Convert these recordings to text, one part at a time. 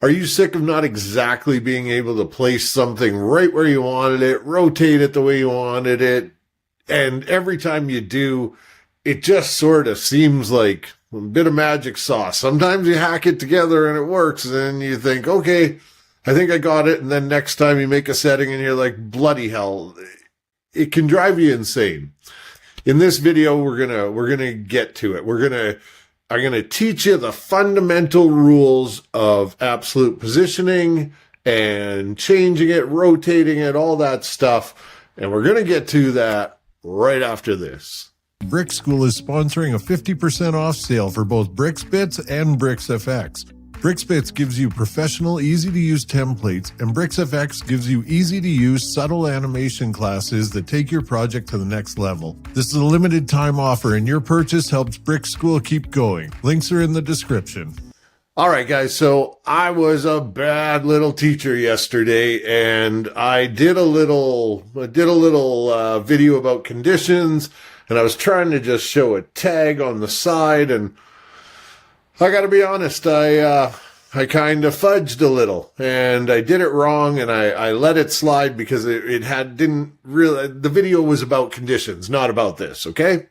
Are you sick of not exactly being able to place something right where you wanted it, rotate it the way you wanted it, and every time you do, it just sort of seems like a bit of magic sauce. Sometimes you hack it together and it works, and then you think, okay, I think I got it, and then next time you make a setting and you're like, bloody hell. It can drive you insane. In this video, we're gonna get to it. I'm gonna teach you the fundamental rules of absolute positioning and changing it, rotating it, all that stuff. And we're gonna get to that right after this. Brick School is sponsoring a 50% off sale for both BricsBits and BricsFX. BricsBits gives you professional, easy-to-use templates, and BricsFX gives you easy-to-use, subtle animation classes that take your project to the next level. This is a limited-time offer, and your purchase helps Brick School keep going. Links are in the description. All right, guys, so I was a bad little teacher yesterday, and I did a little video about conditions, and I was trying to just show a tag on the side, and I got to be honest, I kind of fudged a little, and I did it wrong, and I let it slide because the video was about conditions, not about this, okay?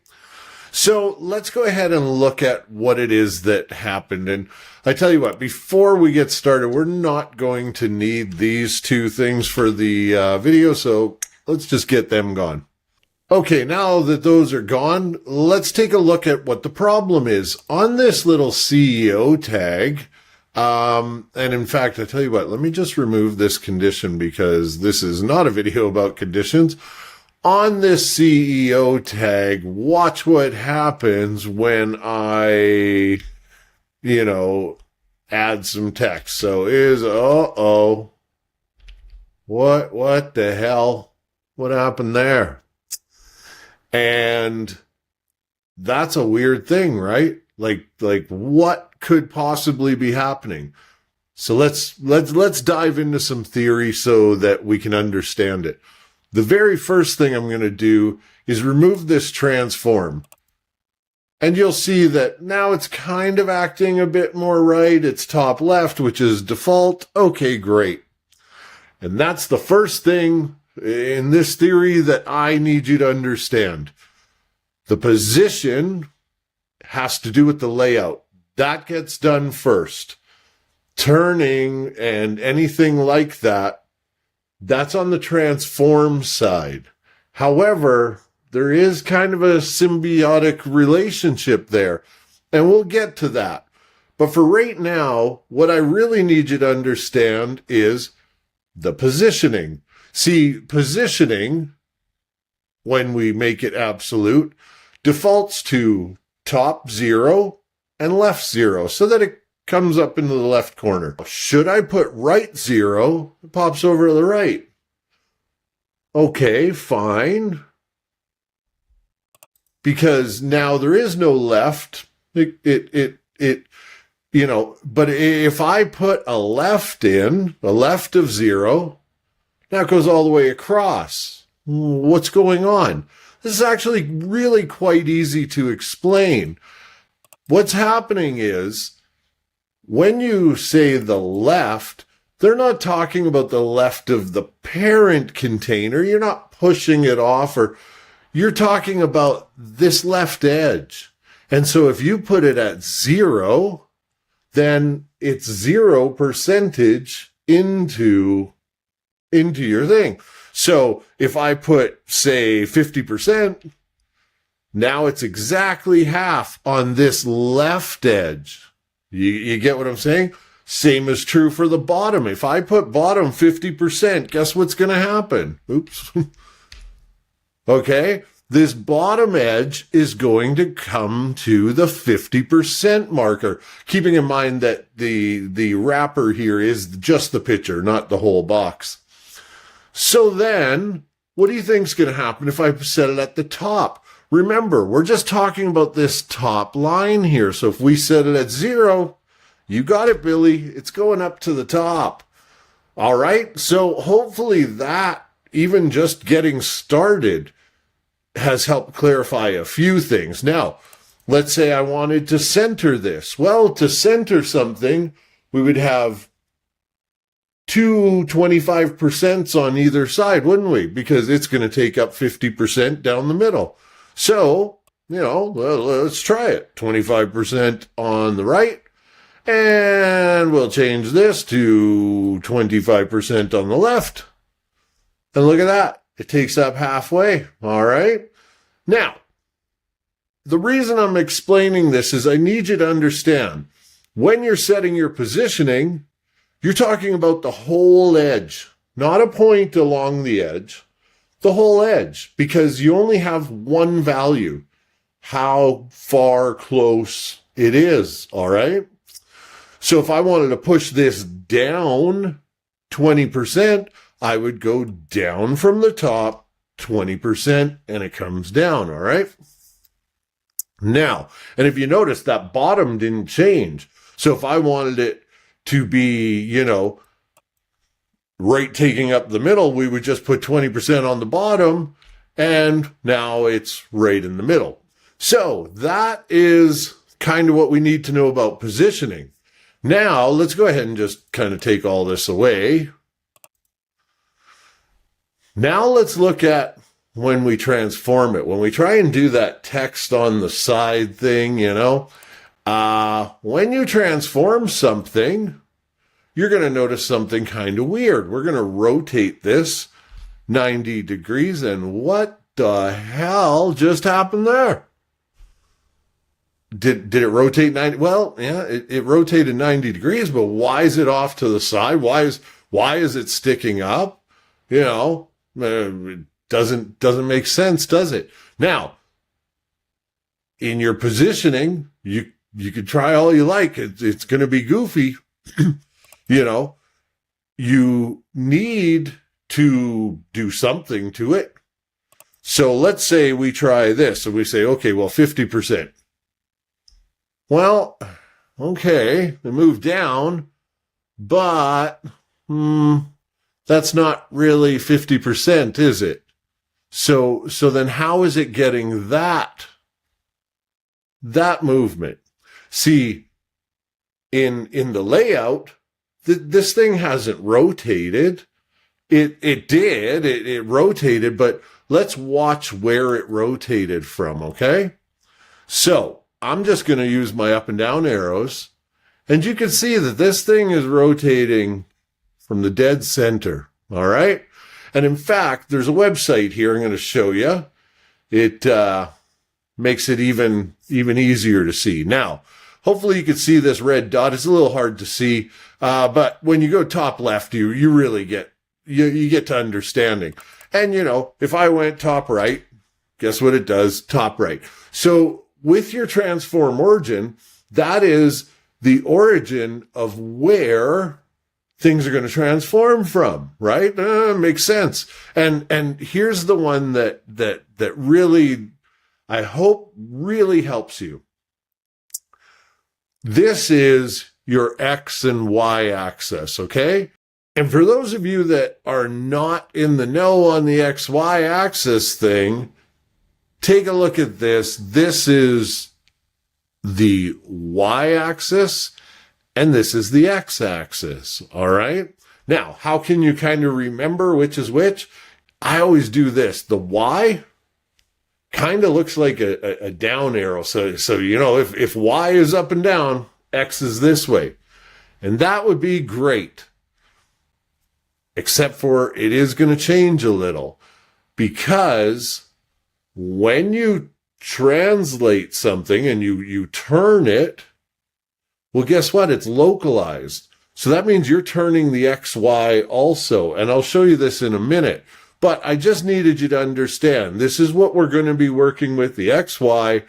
So let's go ahead and look at what it is that happened. And I tell you what, before we get started, we're not going to need these two things for the video, so let's just get them gone. Okay, now that those are gone, let's take a look at what the problem is. On this little CEO tag, and in fact, I tell you what, let me just remove this condition because this is not a video about conditions. On this CEO tag, watch what happens when I, add some text. So what the hell? What happened there? And that's a weird thing, right? Like what could possibly be happening? So let's dive into some theory so that we can understand it. The very first thing I'm going to do is remove this transform. And you'll see that now it's kind of acting a bit more right. It's top left, which is default. Okay, great. And that's the first thing in this theory that I need you to understand. The position has to do with the layout. That gets done first. Turning and anything like that, that's on the transform side. However, there is kind of a symbiotic relationship there, and we'll get to that. But for right now, what I really need you to understand is the positioning. See, positioning, when we make it absolute, defaults to top 0 and left 0 so that it comes up into the left corner. Should I put right 0? It pops over to the right. Okay, fine. Because now there is no left. But if I put a left in, a left of 0, now it goes all the way across. What's going on? This is actually really quite easy to explain. What's happening is, when you say the left, they're not talking about the left of the parent container. You're not pushing it off, or you're talking about this left edge. And so if you put it at 0, then it's 0% into your thing. So if I put, say, 50%, now it's exactly half on this left edge. You get what I'm saying? Same is true for the bottom. If I put bottom 50%, guess what's going to happen? Oops. Okay, this bottom edge is going to come to the 50% marker, keeping in mind that the wrapper here is just the picture, not the whole box. So then, what do you think is going to happen if I set it at the top? Remember, we're just talking about this top line here. So if we set it at 0, you got it, Billy. It's going up to the top. All right. So hopefully that, even just getting started, has helped clarify a few things. Now, let's say I wanted to center this. Well, to center something, we would have two 25% on either side, wouldn't we? Because it's going to take up 50% down the middle. So, let's try it. 25% on the right. And we'll change this to 25% on the left. And look at that. It takes up halfway. All right. Now, the reason I'm explaining this is I need you to understand when you're setting your positioning, you're talking about the whole edge, not a point along the edge, the whole edge, because you only have one value, how far close it is. All right. So if I wanted to push this down 20%, I would go down from the top 20% and it comes down. All right. Now, and if you notice that bottom didn't change. So if I wanted it to be, right taking up the middle, we would just put 20% on the bottom and now it's right in the middle. So that is kind of what we need to know about positioning. Now, let's go ahead and just kind of take all this away. Now let's look at when we transform it. When we try and do that text on the side thing, when you transform something, you're going to notice something kind of weird. We're going to rotate this 90 degrees, and what the hell just happened there? Did it rotate 90? Well, yeah, it rotated 90 degrees, but why is it off to the side? Why is it sticking up? It doesn't make sense, does it? Now, in your positioning, you could try all you like. It's going to be goofy. You need to do something to it. So let's say we try this and we say, okay, well, 50%. Well, okay, it moved down, but that's not really 50%, is it? So then how is it getting that movement? See, in the layout, this thing hasn't rotated. It rotated, but let's watch where it rotated from, okay? So I'm just going to use my up and down arrows, and you can see that this thing is rotating from the dead center, all right? And in fact, there's a website here I'm going to show you. It makes it even easier to see. Now, hopefully you can see this red dot. It's a little hard to see, but when you go top left, you really get to understanding. And if I went top right, guess what it does? Top right. So with your transform origin, that is the origin of where things are going to transform from, right? Makes sense. And here's the one that really, I hope really helps you. This is your X and Y axis, okay? And for those of you that are not in the know on the XY axis thing, take a look at this. This is the Y axis, and this is the X axis, all right? Now, how can you kind of remember which is which? I always do this. The Y kind of looks like a down arrow. So if Y is up and down, X is this way. And that would be great. Except for it is going to change a little, because when you translate something and you turn it, well, guess what? It's localized. So that means you're turning the XY also. And I'll show you this in a minute. But I just needed you to understand, this is what we're going to be working with, the XY,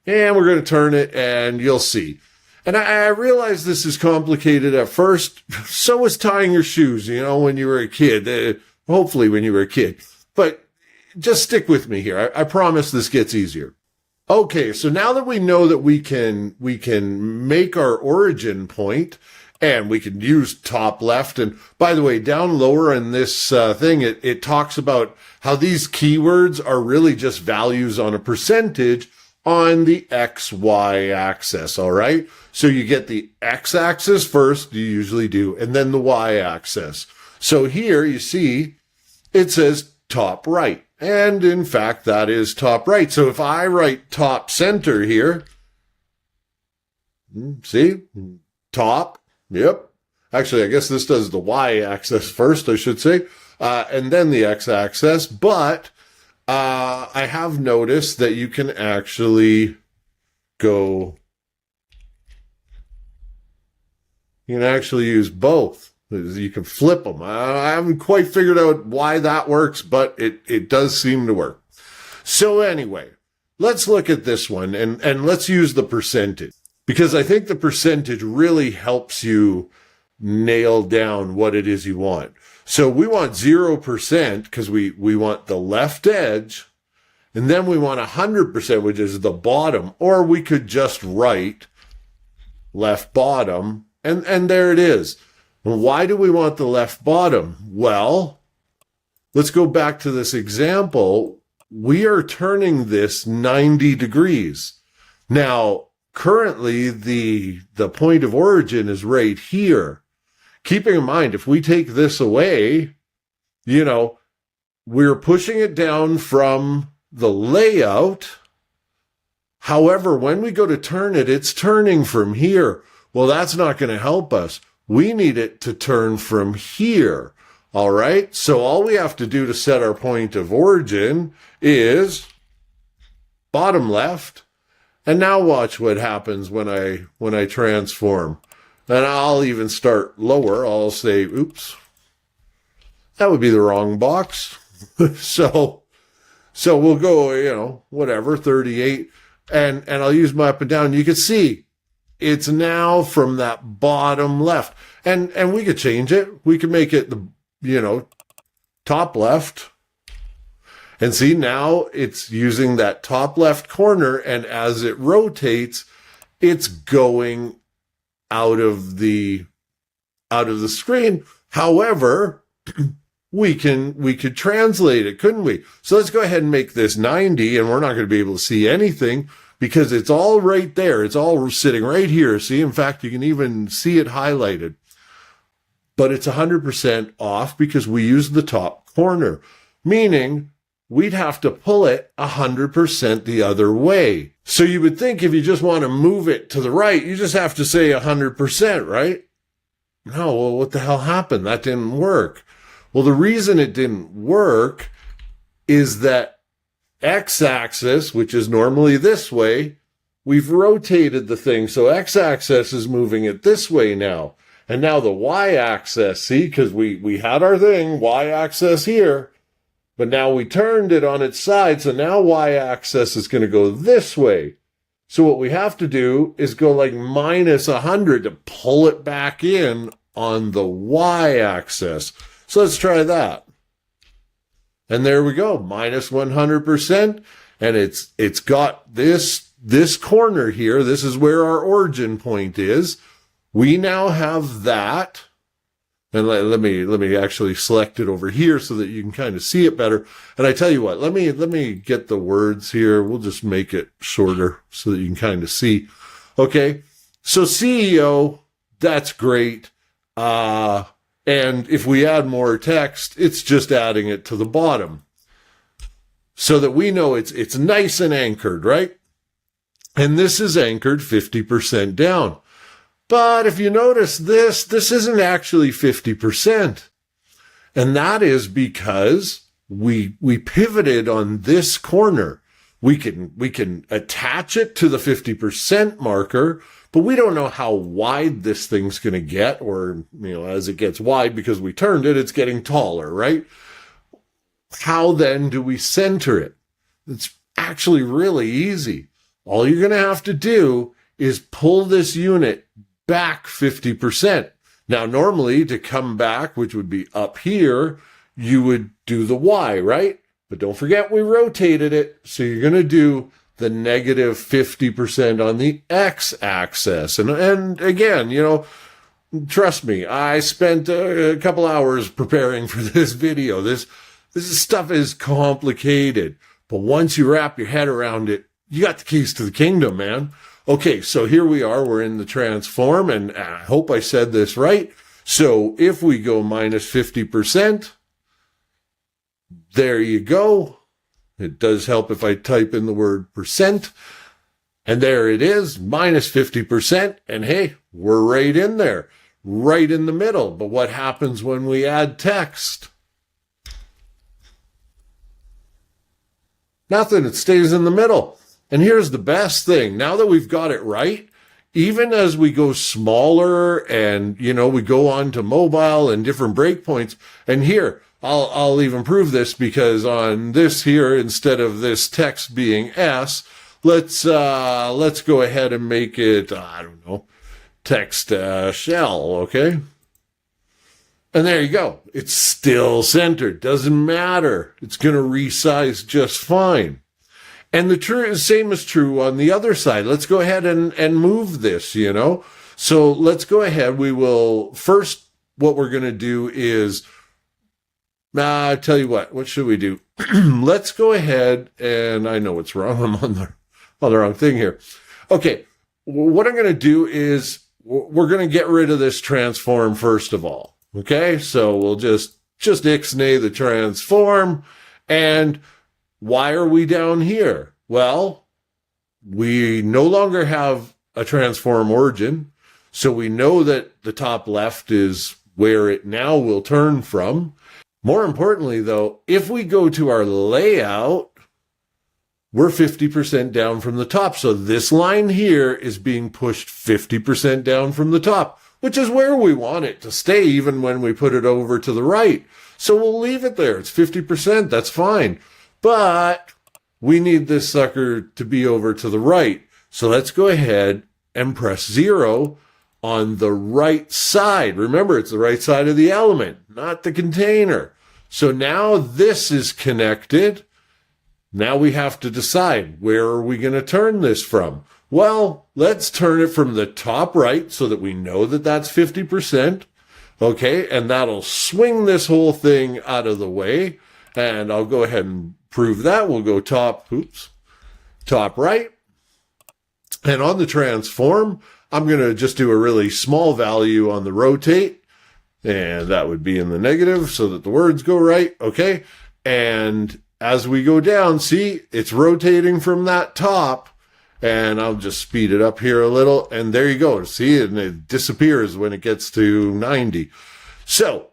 and we're going to turn it, and you'll see. And I realize this is complicated at first. So was tying your shoes, when you were a kid, hopefully when you were a kid. But just stick with me here. I promise this gets easier. Okay, so now that we know that we can make our origin point, and we can use top left. And by the way, down lower in this thing, it talks about how these keywords are really just values on a percentage on the XY axis, all right? So you get the X axis first, you usually do, and then the Y axis. So here you see it says top right. And in fact, that is top right. So if I write top center here, see, top, yep. Actually, I guess this does the Y axis first, I should say, and then the X axis. But I have noticed that you can actually go, you can actually use both. You can flip them. I haven't quite figured out why that works, but it does seem to work. So anyway, let's look at this one and let's use the percentage, because I think the percentage really helps you nail down what it is you want. So we want 0% because we want the left edge, and then we want 100%, which is the bottom, or we could just write left bottom, and there it is. Why do we want the left bottom? Well, let's go back to this example. We are turning this 90 degrees. Now, currently, the point of origin is right here. Keeping in mind, if we take this away, we're pushing it down from the layout. However, when we go to turn it, it's turning from here. Well, that's not going to help us. We need it to turn from here. All right. So all we have to do to set our point of origin is bottom left. And now watch what happens when I transform. And I'll even start lower. I'll say, oops, that would be the wrong box. So we'll go, whatever, 38. And I'll use my up and down. You can see it's now from that bottom left. And we could change it. We could make it the, top left. And see, now it's using that top left corner. And as it rotates, it's going out of the screen. However, we could translate it, couldn't we? So let's go ahead and make this 90, and we're not going to be able to see anything because it's all right there. It's all sitting right here. See, in fact, you can even see it highlighted. But it's 100% off because we use the top corner, meaning we'd have to pull it 100% the other way. So you would think if you just want to move it to the right, you just have to say 100%, right? No, well, what the hell happened? That didn't work. Well, the reason it didn't work is that X-axis, which is normally this way, we've rotated the thing. So X-axis is moving it this way now. And now the Y-axis, see, because we had our thing, Y-axis here, but now we turned it on its side. So now Y-axis is going to go this way. So what we have to do is go like minus 100 to pull it back in on the Y-axis. So let's try that. And there we go, minus 100%. And it's got this corner here. This is where our origin point is. We now have that. And let me actually select it over here so that you can kind of see it better. And I tell you what, let me get the words here. We'll just make it shorter so that you can kind of see. Okay. So CEO, that's great. And if we add more text, it's just adding it to the bottom so that we know it's nice and anchored, right? And this is anchored 50% down. But if you notice this isn't actually 50%. And that is because we pivoted on this corner. We can attach it to the 50% marker, but we don't know how wide this thing's going to get, or, as it gets wide because we turned it, it's getting taller, right? How then do we center it? It's actually really easy. All you're going to have to do is pull this unit back 50%. Now, normally to come back, which would be up here, you would do the Y, right? But don't forget we rotated it. So you're going to do the negative 50% on the X-axis. And again, trust me, I spent a couple hours preparing for this video. This stuff is complicated. But once you wrap your head around it, you got the keys to the kingdom, man. Okay, so here we are. We're in the transform, and I hope I said this right. So if we go minus 50%, there you go. It does help if I type in the word percent. And there it is, minus 50%. And hey, we're right in there, right in the middle. But what happens when we add text? Nothing. It stays in the middle. And here's the best thing. Now that we've got it right, even as we go smaller and, we go on to mobile and different breakpoints, and here, I'll even prove this, because on this here, instead of this text being S, let's go ahead and make it, text shell, okay? And there you go. It's still centered. Doesn't matter. It's going to resize just fine. And the same is true on the other side. Let's go ahead and move this, So let's go ahead. We will first, what we're going to do is, I tell you what should we do? Let's go ahead, and I know what's wrong. I'm on the wrong thing here. Okay. What I'm going to do is we're going to get rid of this transform first of all. Okay. So we'll just ixnay the transform. And why are we down here? Well, we no longer have a transform origin. So we know that the top left is where it now will turn from. More importantly, though, if we go to our layout, we're 50% down from the top. So this line here is being pushed 50% down from the top, which is where we want it to stay even when we put it over to the right. So we'll leave it there. It's 50%. That's fine. But we need this sucker to be over to the right. So let's go ahead and press 0 on the right side. Remember, it's the right side of the element, not the container. So now this is connected. Now we have to decide, where are we going to turn this from? Well, let's turn it from the top right so that we know that that's 50%. Okay, and that'll swing this whole thing out of the way. And I'll go ahead and prove that. We'll go top right. And on the transform, I'm going to just do a really small value on the rotate. And that would be in the negative so that the words go right. Okay. And as we go down, see, it's rotating from that top. And I'll just speed it up here a little. And there you go. See, and it disappears when it gets to 90. So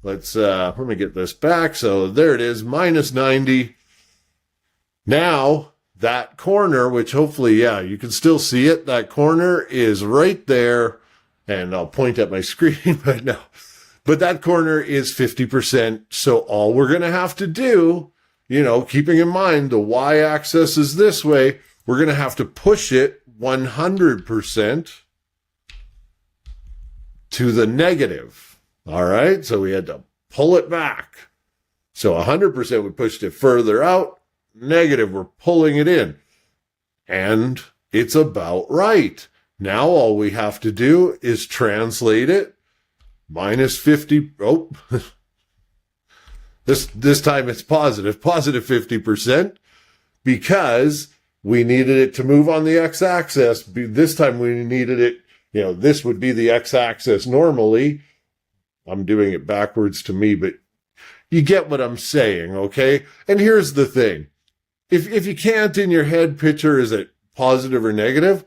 let me get this back. So there it is, minus 90. Now that corner, which hopefully, you can still see it. That corner is right there. And I'll point at my screen right now. But that corner is 50%. So all we're going to have to do, keeping in mind the y-axis is this way, we're going to have to push it 100% to the negative. All right. So we had to pull it back. So 100%, we pushed it further out. Negative, we're pulling it in. And it's about right. Now all we have to do is translate it. Minus 50. Oh, this time it's positive 50%, because we needed it to move on the x-axis. This time we needed it, this would be the x-axis normally. I'm doing it backwards to me, but you get what I'm saying, okay? And here's the thing. If you can't in your head picture, is it positive or negative?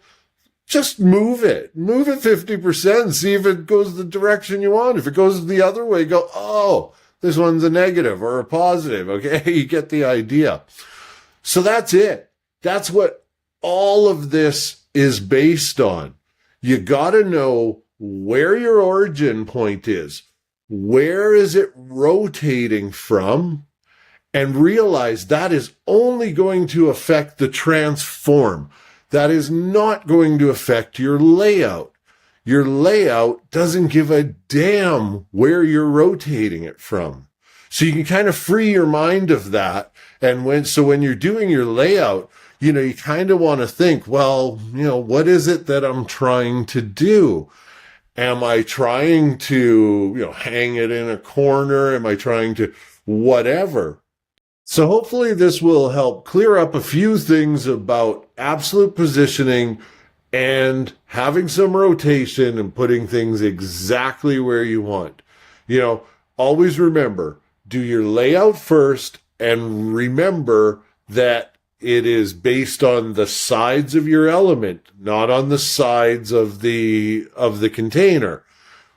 Just move it 50%, see if it goes the direction you want. If it goes the other way, go, oh, this one's a negative or a positive. Okay. You get the idea. So that's it. That's what all of this is based on. You got to know where your origin point is. Where is it rotating from? And realize that is only going to affect the transform. That is not going to affect your layout. Your layout doesn't give a damn where you're rotating it from. So you can kind of free your mind of that. And when you're doing your layout, you kind of want to think, well, what is it that I'm trying to do? Am I trying to, hang it in a corner? Am I trying to whatever? So hopefully this will help clear up a few things about absolute positioning and having some rotation and putting things exactly where you want. You know, always remember, do your layout first, and remember that it is based on the sides of your element, not on the sides of the container.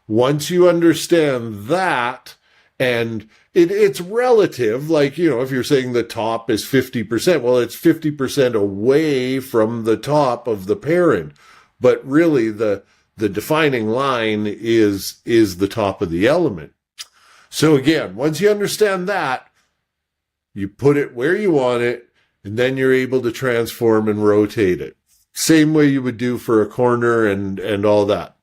Once you understand that, and it's relative, like, you know, if you're saying the top is 50%, well, it's 50% away from the top of the parent. But really, the defining line is the top of the element. So again, once you understand that, you put it where you want it, and then you're able to transform and rotate it. Same way you would do for a corner and all that.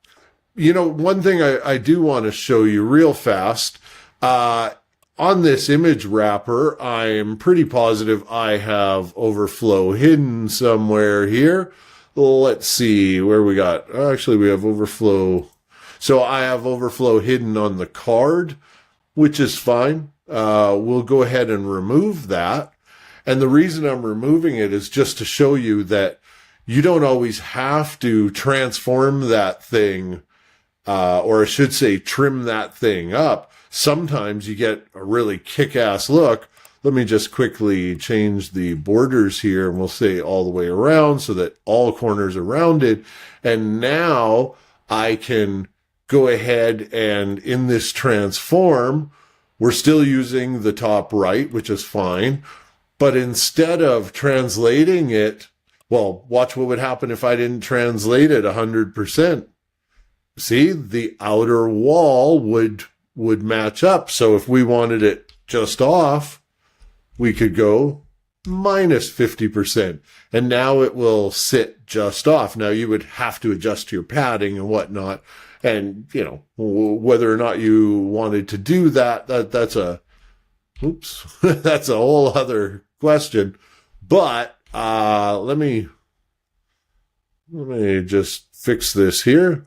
You know, one thing I do want to show you real fast, on this image wrapper, I'm pretty positive I have overflow hidden somewhere here. Let's see where we got. Actually, we have overflow. So I have overflow hidden on the card, which is fine. We'll go ahead and remove that. And the reason I'm removing it is just to show you that you don't always have to transform that thing, or I should say trim that thing up. Sometimes you get a really kick-ass look. Let me just quickly change the borders here, and we'll say all the way around so that all corners are rounded. And now I can go ahead and in this transform, we're still using the top right, which is fine. But instead of translating it, well, watch what would happen if I didn't translate it 100%. See, the outer wall would match up. So if we wanted it just off, we could go minus 50%. And now it will sit just off. Now you would have to adjust your padding and whatnot. And, you know, whether or not you wanted to do that, that's a that's a whole other question. But let me just fix this here.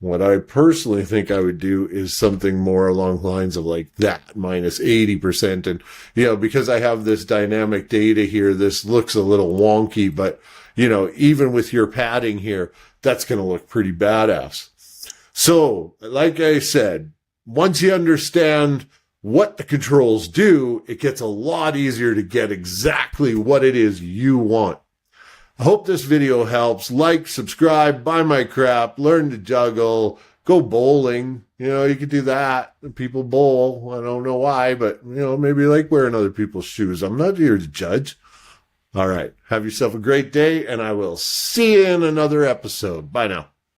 What I personally think I would do is something more along the lines of like that, minus 80%. And, you know, because I have this dynamic data here, this looks a little wonky, but, you know, even with your padding here, that's going to look pretty badass. So, like I said, once you understand what the controls do, it gets a lot easier to get exactly what it is you want. I hope this video helps. Like, subscribe, buy my crap, learn to juggle, go bowling. You know, you could do that. People bowl. I don't know why, but, you know, maybe you like wearing other people's shoes. I'm not here to judge. All right. Have yourself a great day, and I will see you in another episode. Bye now.